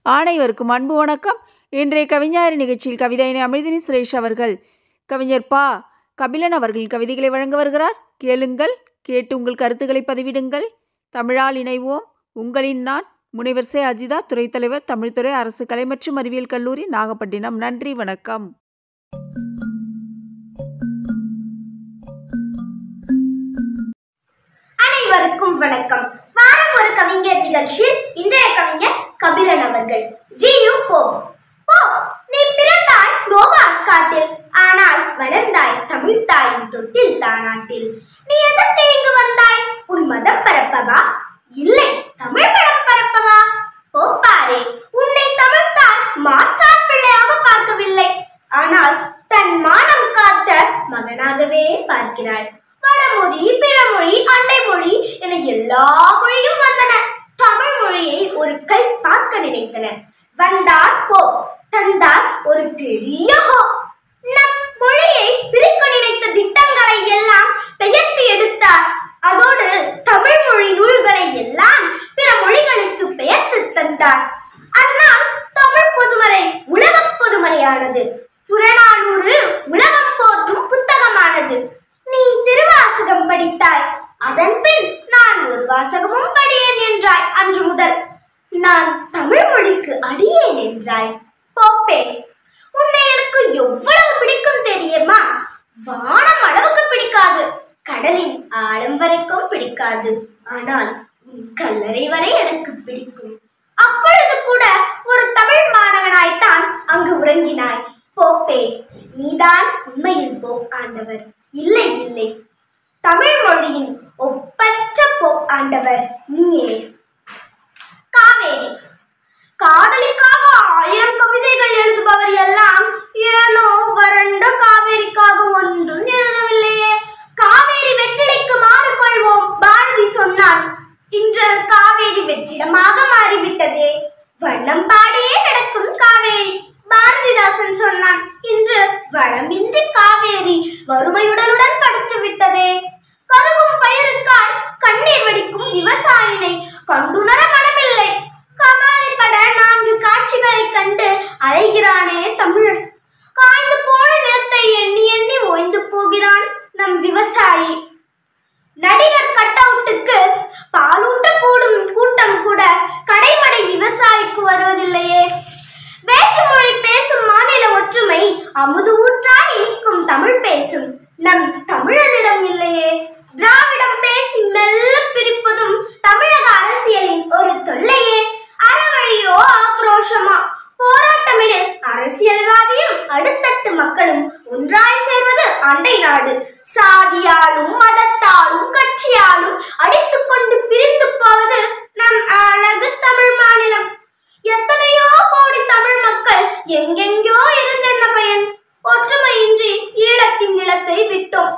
அனைவருக்கும் அன்பு வணக்கம். இன்றைய கவிஞர் நிகழ்ச்சியில் கவிதையினை அமிர்தினி சுரேஷ் அவர்கள் கவிஞர் பா. கபிலன் அவர்களின் கவிதைகளை வழங்க வருகிறார். கேளுங்கள், கேட்டு உங்கள் கருத்துக்களை பதிவிடுங்கள். தமிழால் இணைவோம். உங்களின் நான் முனைவர் சே. அஜிதா, துறைத் தலைவர், தமிழ்துறை, அரசு கலை மற்றும் அறிவியல் கல்லூரி, நாகப்பட்டினம். நன்றி, வணக்கம். அனைவருக்கும் வணக்கம். வாரம் ஒரு கவிஞர் நிகழ்ச்சியில் இன்றைய கவிஞர் கபிலன் அவர்கள். G U Pope. நீ பிறந்தாய் நோவாஸ் காட்டில், ஆனால் வளர்ந்தாய் தமிழ் தாயின் தொட்டில் தானாட்டில். நீ எதற்கு இங்கு வந்தாய்? உன் மதம் பரப்பவா? இல்லை, தமிழ் மதம் பரப்பவா? போப்பாரே, உன்னை தமிழ் தாய் மாற்றான் பிள்ளையாக பார்க்கவில்லை, ஆனால் தன் மானம் காத்த மகனாகவே பார்க்கிறாள். வடமொழி, பிறமொழி, அண்டை மொழி என எல்லா மொழியும் வந்தன. தமிழ் மொழியை ஒரு கை பார்க்க நினைத்தன. வந்தார் போ, தந்தார் ஒரு பெரிய ஹோ. நம் மொழியை பிரிக்க நினைத்த திட்டங்களை எல்லாம் பெயர்த்து எடுத்தார். அதோடு தமிழ் மொழி நூல்களை எல்லாம் பிற மொழிகளுக்கு பெயர்த்து தந்தார். அதனால் தமிழ் பொதுமறை உலக பொதுமறையானது. புறநானூறு உலகம் போற்றும் புத்தகமானது. நீ திருவாசகம் படித்தாய், அதன் பின் நான் ஒரு வாசகமும் படியேன் என்றாய். அன்று முதல் நான் தமிழ் மொழிக்கு அடியேன் என்றாய். போப்பே, உன்னை எனக்கு எவ்வளவு பிடிக்கும் தெரியுமா? வானம் அளவுக்கு பிடிக்காது, கடலின் ஆழம் வரைக்கும் பிடிக்காது, ஆனால் உன் கல்லறை வரை எனக்கு பிடிக்கும். அப்பொழுது கூட ஒரு தமிழ் மாணவனாய்த்தான் அங்கு உறங்கினாய். போப்பே, நீதான் உண்மையில் போ ஆண்டவர். இல்லை இல்லை, தமிழ் மொழியின் ஒப்பற்ற போ ஆண்டவர் நீயே. காவேரி. காதலிக்காக 1000 கவிதைகள் எழுதுபவர் எல்லாம் ஏனோ வறண்ட காவேரிக்காக ஒன்றும் எழுதவில்லையே. காவேரி வெற்றிலைக்கு மாறிக்கொள்வோம் பாரதி சொன்னார். இன்று காவேரி வெற்றிடமாக மாறிவிட்டதே. வண்ணம் பாடியே நடக்கும் காவேரி பாரதிதாசன் சொன்னான். இன்று வளமின்றி காவேரி வறுமையுடனுடன் படுத்து விட்டதே. கருகும் பயிருக்காய் கண்ணீர் வடிக்கும் விவசாயினை கண்டுணர மனமில்லை. கபாலிப்பட 4 காட்சிகளை கண்டு அலைகிறானே தமிழன். காய்ந்து போன நிலத்தை எண்ணி எண்ணி ஓய்ந்து போகிறான் நம் விவசாயி. நடிகர் கட்டவுட்டுக்கு பாலூட்ட கூடும் கூட்டம் கூட கடைமடை விவசாயிக்கு வருவதில்லையே. வேற்றுமொழி பேசும் மாநில ஒற்றுமை அமுது ஊற்றாய் இனிக்கும் தமிழ் பேசும் நம் தமிழனிடம் இல்லையே. திராவிடம் பேசி மெல்ல பிரிப்பதும் தமிழக அரசியலின் ஒரு தொல்லையே. அறவழியோ ஆக்ரோஷமா போராட்டமிடு அரசியல்வாதியும் அடுத்தட்டு மக்களும் ஒன்றாய் சேர்வது அண்டை நாடு. சாதியாலும் மதத்தாலும் கட்சியாலும் அடித்துக் கொண்டு பிரிந்து போவது நம் அழகு தமிழ் மாநிலம். எத்தனையோ கோடி தமிழ் மக்கள் எங்கெங்கோ இருந்தென்ன பயன்? ஒற்றுமையின்றி ஈழத்தின் நிலத்தை விட்டோம்.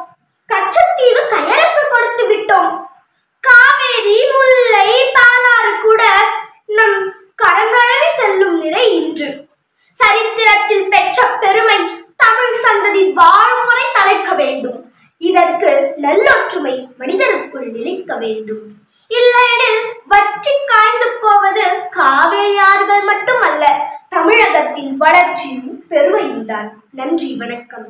கச்சத்தீவு கயலுக்கு கொடுத்து விட்டோம். காவேரி, முல்லை, பாலாறு கூட நம் கரங்கழவி செல்லும் நிலை இன்று. சரித்திரத்தில் பெற்ற பெருமை தமிழ் சந்ததி வாழும் வரை தலைக்க வேண்டும். இதற்கு நல்லொற்றுமை மனிதருக்குள் நிலைக்க வேண்டும். இல்லையெனில் வற்றி காய்ந்து போவது காவேரியார்கள் மட்டுமல்ல, தமிழகத்தின் வளர்ச்சியும் பெருமையும் தான். நன்றி, வணக்கம்.